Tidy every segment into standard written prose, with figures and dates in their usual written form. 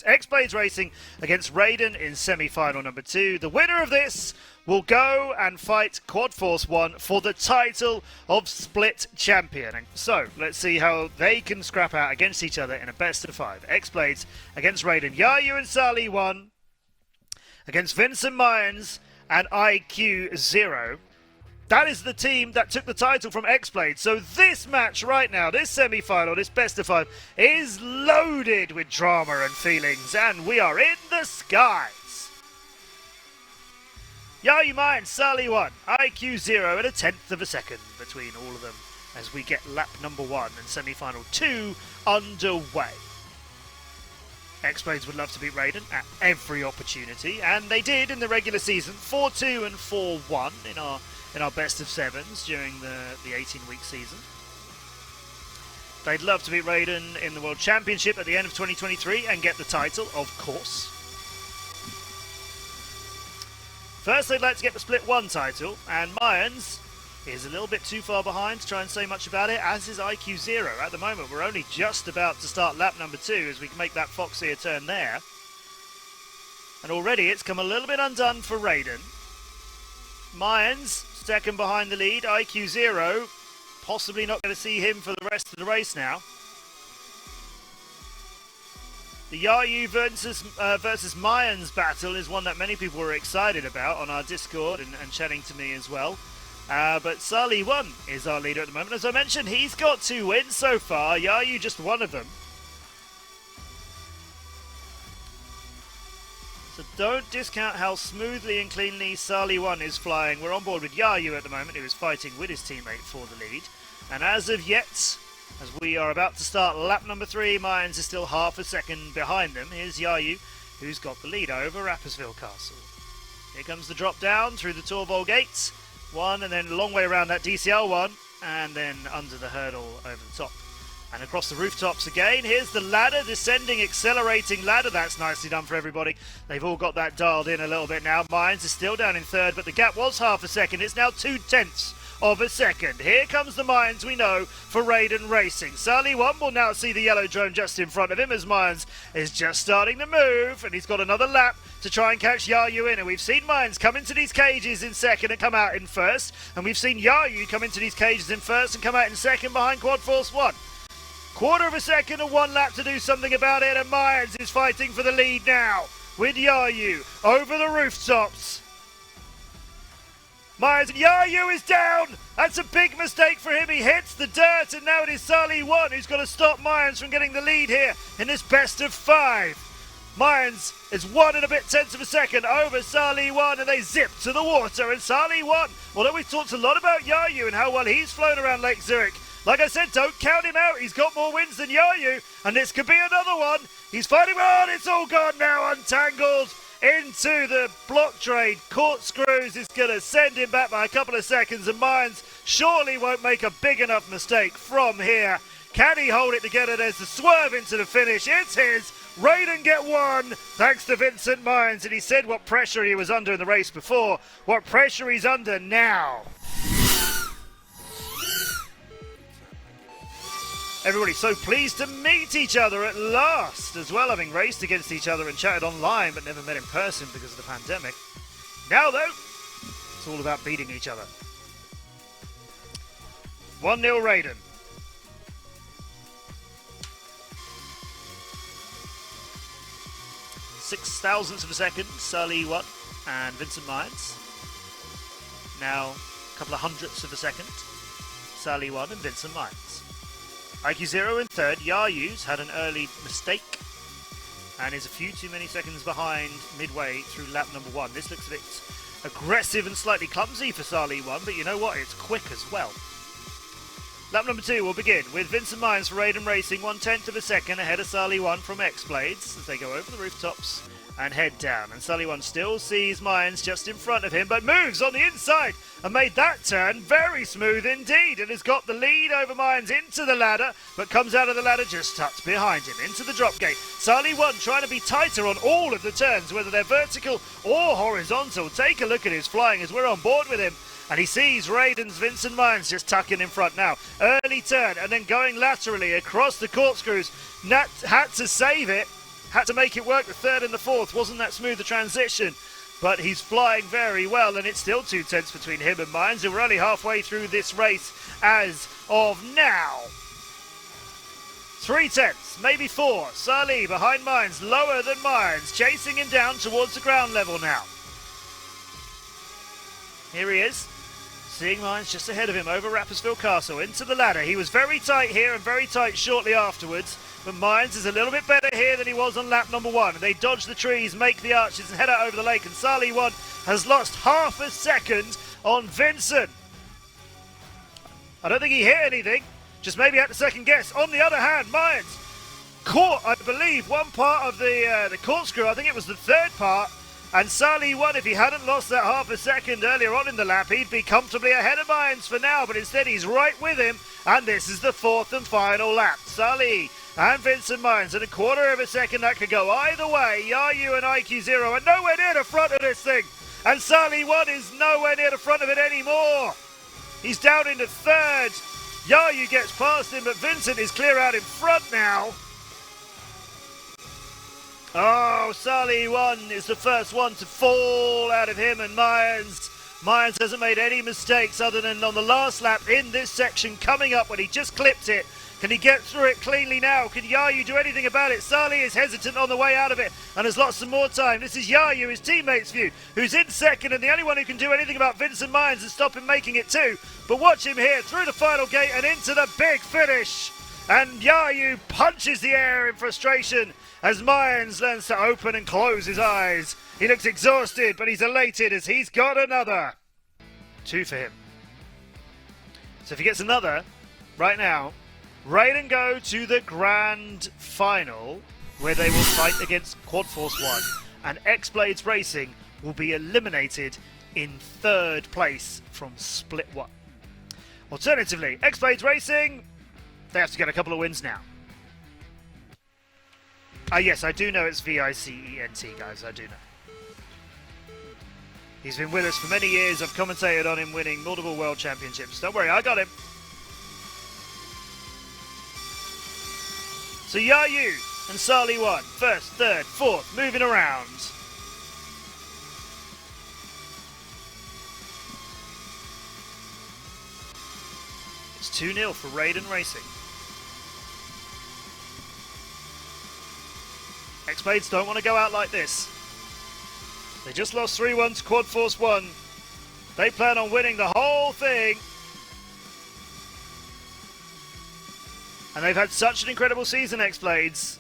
It's XBlades racing against Raiden in semi-final number 2. The winner of this will go and fight Quad Force 1 for the title of Split Champion. And so, let's see how they can scrap out against each other in a best of 5. XBlades against Raiden. Yayu and Sali 1 against Vincent Mayans and IQ0. That is the team that took the title from XBlades. So this match right now, this semi-final, this best of 5, is loaded with drama and feelings, and we are in the skies. Yayu Mayans, Sali 1, IQ0 at 1/10 of a second between all of them as we get lap number 1 and semi-final 2 underway. XBlades would love to beat Raiden at every opportunity, and they did in the regular season, 4-2 and 4-1 in our best of 7s during the 18-week season. They'd love to beat Raiden in the World Championship at the end of 2023 and get the title, of course. First, they'd like to get the Split 1 title, and Mayans is a little bit too far behind to try and say much about it, as is IQ0. At the moment, we're only just about to start lap number 2 as we can make that Fox ear turn there. And already it's come a little bit undone for Raiden. Mayans, second behind the lead. IQ0, possibly not going to see him for the rest of the race now. The Yayu versus Mayans battle is one that many people were excited about on our Discord and chatting to me as well. But Sali 1 is our leader at the moment. As I mentioned, he's got 2 wins so far. Yayu just one of them. So don't discount how smoothly and cleanly Sali 1 is flying. We're on board with Yayu at the moment, who is fighting with his teammate for the lead. And as of yet, as we are about to start lap number 3, Mayans is still half a second behind them. Here's Yayu, who's got the lead over Rapperswil Castle. Here comes the drop down through the Torvald gates. 1 and then a long way around that DCL 1 and then under the hurdle over the top. And across the rooftops again. Here's the ladder, descending, accelerating ladder. That's nicely done for everybody. They've all got that dialed in a little bit now. Mayans is still down in 3rd, but the gap was half a second. It's now 0.2 of a second. Here comes the Mayans we know for Raiden Racing. Sali 1 will now see the yellow drone just in front of him as Mayans is just starting to move, and he's got another lap to try and catch Yayu in. And we've seen Mayans come into these cages in 2nd and come out in 1st, and we've seen Yayu come into these cages in 1st and come out in 2nd behind Quad Force 1. 1/4 of a second and 1 lap to do something about it, and Mayans is fighting for the lead now with Yayu over the rooftops. Mayans, Yayu is down! That's a big mistake for him. He hits the dirt, and now it is Sali 1 who's got to stop Mayans from getting the lead here in this best of 5. Mayans is 1 and a bit tenths of a second over Sali 1, and they zip to the water. And Sali 1, although we've talked a lot about Yayu and how well he's flown around Lake Zurich, like I said, don't count him out. He's got more wins than Yayu, and this could be another one. He's fighting on. It's all gone now, untangled into the block trade. Corkscrews is going to send him back by a couple of seconds, and Mayans surely won't make a big enough mistake from here. Can he hold it together? There's the swerve into the finish. It's his. Raiden get 1 thanks to Vincent Mayans, and he said what pressure he was under in the race before, what pressure he's under now. Everybody's so pleased to meet each other at last, as well, having raced against each other and chatted online but never met in person because of the pandemic. Now though, it's all about beating each other. 1-0 Raiden. Six thousandths of a second, Sali 1 and Vincent Mayans. Now, a couple of hundredths of a second, Sali 1 and Vincent Mayans. IQ0 in 3rd. Yayu's had an early mistake and is a few too many seconds behind midway through lap number 1. This looks a bit aggressive and slightly clumsy for Sali 1, but you know what? It's quick as well. Lap number 2 will begin with Vincent Mayans for Raiden Racing, 1/10 of a second ahead of Sali 1 from XBlades as they go over the rooftops and head down. And Sali 1 still sees Mayans just in front of him, but moves on the inside and made that turn very smooth indeed, and has got the lead over Mayans into the ladder, but comes out of the ladder just tucked behind him into the drop gate. Sali 1 trying to be tighter on all of the turns, whether they're vertical or horizontal. Take a look at his flying as we're on board with him. And he sees Raiden's Vincent Mayans just tucking in front now. Early turn and then going laterally across the corkscrews. Nat had to save it. had to make it work. The third and the fourth wasn't that smooth a transition, but he's flying very well, and it's still 2 tenths between him and Mines, and we're only halfway through this race as of now. 3 tenths, maybe 4. Salih behind Mines, lower than Mines, chasing him down towards the ground level now. Here he is, seeing Mines just ahead of him over Rapperswil Castle, into the ladder. He was very tight here and very tight shortly afterwards, but Mines is a little bit better here than he was on lap number 1. They dodge the trees, make the arches, and head out over the lake, and Salih 1 has lost half a second on Vincent. I don't think he hit anything, just maybe had to second guess. On the other hand, Mines caught, I believe, one part of the corkscrew. I think it was the third part. And Salih 1, if he hadn't lost that half a second earlier on in the lap, he'd be comfortably ahead of Mines for now, but instead he's right with him, and this is the 4th and final lap. Salih and Vincent Mines in a quarter of a second. That could go either way. Yayu and IQ0 are nowhere near the front of this thing, and Salih 1 is nowhere near the front of it anymore. He's down into 3rd. Yayu gets past him, but Vincent is clear out in front now. Oh, Salih 1 is the first one to fall out of him and Mines. Mines hasn't made any mistakes other than on the last lap in this section coming up when he just clipped it. Can he get through it cleanly now? Can Yayu do anything about it? Salih is hesitant on the way out of it and has lost some more time. This is Yayu, his teammate's view, who's in second, and the only one who can do anything about Vincent Mines and stop him making it too. But watch him here through the final gate and into the big finish. And Yayu punches the air in frustration as Mines learns to open and close his eyes. He looks exhausted, but he's elated as he's got another. 2 for him. So if he gets another right now, Raiden go to the grand final, where they will fight against Quad Force 1, and XBlades Racing will be eliminated in 3rd place from Split 1. Alternatively, XBlades Racing, they have to get a couple of wins now. Yes, I do know it's VICENT, guys, I do know. He's been with us for many years. I've commentated on him winning multiple world championships. Don't worry, I got him. So Yayu and Salih 1, 1st, 3rd, 4th, moving around. It's 2-0 for Raiden Racing. XBlades don't want to go out like this. They just lost 3-1 to Quad Force 1. They plan on winning the whole thing. And they've had such an incredible season, XBlades.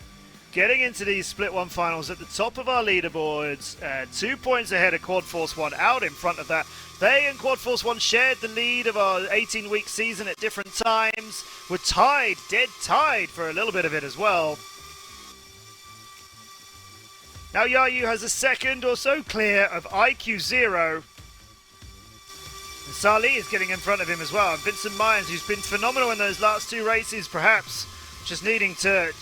Getting into these Split 1 finals at the top of our leaderboards. 2 points ahead of Quad Force 1, out in front of that. They and Quad Force 1 shared the lead of our 18-week season at different times. Were tied, dead tied for a little bit of it as well. Now Yayu has a second or so clear of IQ0. And Salih is getting in front of him as well. And Vincent Mines, who's been phenomenal in those last 2 races, perhaps just needing to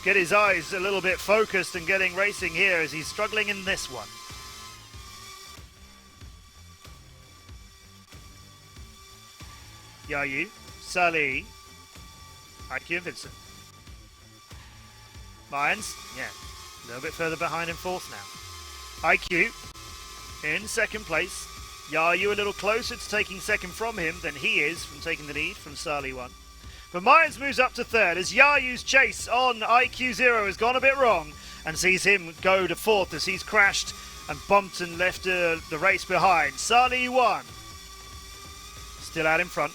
get his eyes a little bit focused and getting racing here as he's struggling in this one. Yayu, Salih, IQ and Vincent. Mines, yeah. A little bit further behind in 4th now. IQ in 2nd place. Yayu a little closer to taking 2nd from him than he is from taking the lead from Salih 1. But Mines moves up to 3rd as Yayu's chase on IQ0 has gone a bit wrong and sees him go to 4th as he's crashed and bumped and left the race behind. Salih 1 still out in front.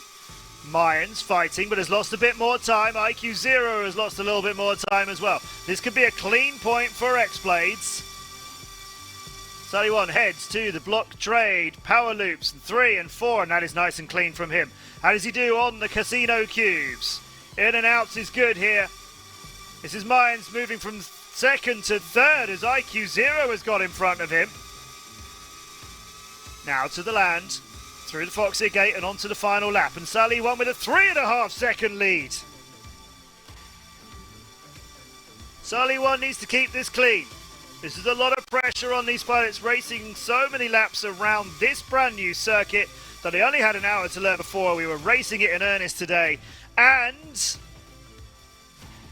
Mines fighting, but has lost a bit more time. IQ0 has lost a little bit more time as well. This could be a clean point for XBlades. Salih 1 heads to the block trade, power loops, 3 and 4, and that is nice and clean from him. How does he do on the casino cubes? In and outs is good here. This is Mines moving from 2nd to 3rd as IQ0 has got in front of him. Now to the land. Through the Foxeer Gate and onto the final lap. And Salih 1 with a 3.5 second lead. Salih 1 needs to keep this clean. This is a lot of pressure on these pilots racing so many laps around this brand new circuit that they only had an hour to learn before. We were racing it in earnest today. And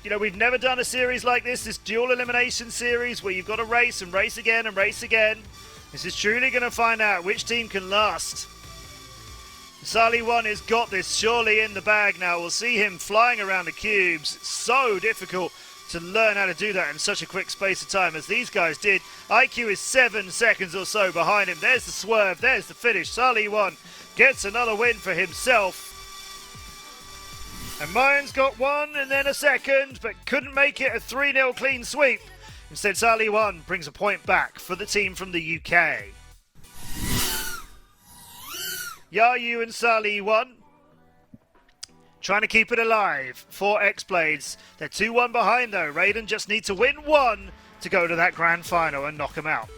You know, we've never done a series like this dual elimination series where you've got to race and race again and race again. This is truly going to find out which team can last. Sally1 has got this surely in the bag now. We'll see him flying around the cubes. It's so difficult to learn how to do that in such a quick space of time as these guys did. IQ is 7 seconds or so behind him. There's the swerve, there's the finish. Sally1 gets another win for himself. And Mayan's got one and then a second, but couldn't make it a 3-0 clean sweep. Instead, Sally1 brings a point back for the team from the UK. Yayu and Sally1 trying to keep it alive for XBlades. They're 2-1 behind though. Raiden just needs to win one to go to that grand final and knock him out.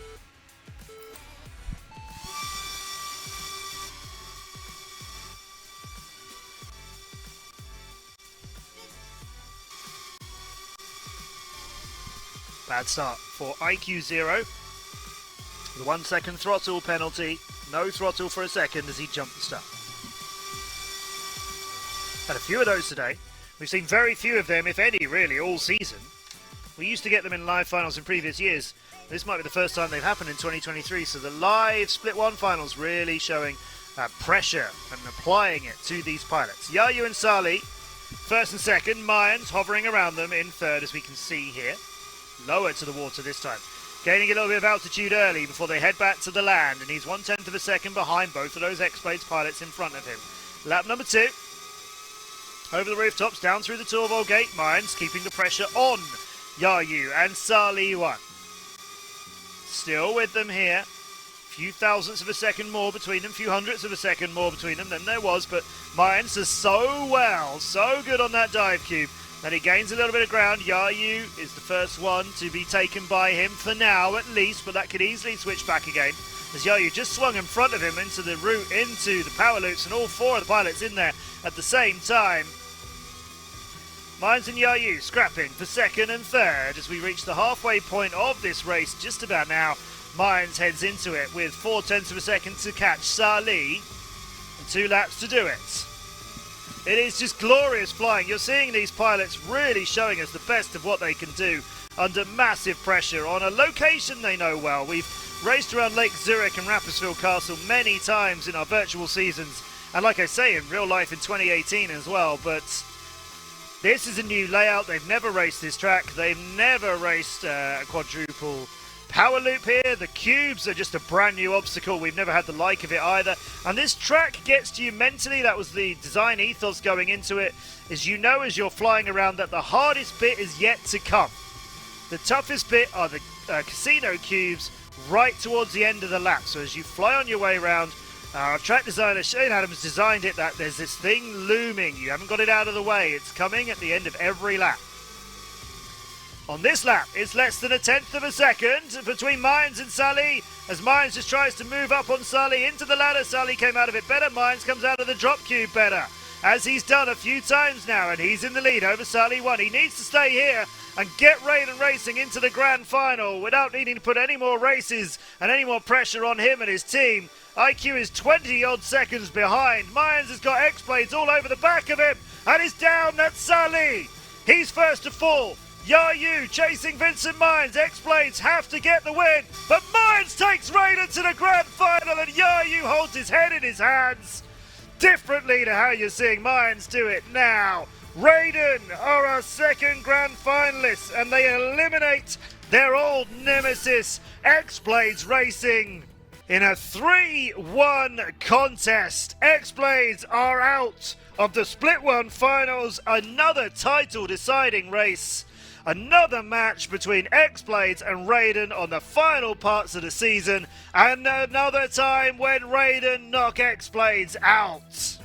Bad start for IQ0. The 1 second throttle penalty. No throttle for a second as he jumped the start. Had a few of those today. We've seen very few of them, if any, really, all season. We used to get them in live finals in previous years. This might be the first time they've happened in 2023, so the live Split 1 finals really showing pressure and applying it to these pilots. Yayu and Sali, first and second. Mayans hovering around them in third, as we can see here. Lower to the water this time. Gaining a little bit of altitude early before they head back to the land, and he's 1/10 of a second behind both of those XBlades pilots in front of him. Lap number 2. Over the rooftops, down through the Torval gate. Mayans keeping the pressure on Yayu and Sali1. Still with them here. Few thousandths of a second more between them, few hundredths of a second more between them than there was, but Mayans does so well, so good on that dive cube. Then he gains a little bit of ground. Yayu is the first one to be taken by him for now, at least, but that could easily switch back again. As Yayu just swung in front of him into the route, into the power loops, and all 4 of the pilots in there at the same time. Mayans and Yayu scrapping for second and third as we reach the halfway point of this race just about now. Mayans heads into it with 0.4 of a second to catch Sali and 2 laps to do it. It is just glorious flying. You're seeing these pilots really showing us the best of what they can do under massive pressure on a location they know well. We've raced around Lake Zurich and Rapperswil Castle many times in our virtual seasons, and like I say, in real life in 2018 as well, but this is a new layout. They've never raced this track. They've never raced a quadruple power loop here. The cubes are just a brand new obstacle. We've never had the like of it either. And this track gets to you mentally. That was the design ethos going into it. As you know, as you're flying around, that the hardest bit is yet to come. The toughest bit are the casino cubes right towards the end of the lap. So as you fly on your way around, our track designer Shane Adams designed it that there's this thing looming. You haven't got it out of the way. It's coming at the end of every lap. On this lap, it's less than 1/10 of a second between Mayans and Sali, as Mayans just tries to move up on Sali into the ladder. Sali came out of it better. Mayans comes out of the drop cube better, as he's done a few times now, and he's in the lead over Sali1. He needs to stay here and get Raiden racing into the grand final without needing to put any more races and any more pressure on him and his team. IQ is 20-odd seconds behind. Mayans has got XBlades all over the back of him, and is down. That's Sali. He's first to fall. Yayu chasing Vincent Mayans. XBlades have to get the win, but Mayans takes Raiden to the grand final, and Yayu holds his head in his hands. Differently to how you're seeing Mayans do it now. Raiden are our second grand finalists, and they eliminate their old nemesis, XBlades Racing, in a 3-1 contest. XBlades are out of the Split 1 finals. Another title deciding race. Another match between XBlades and Raiden on the final parts of the season, and another time when Raiden knock XBlades out.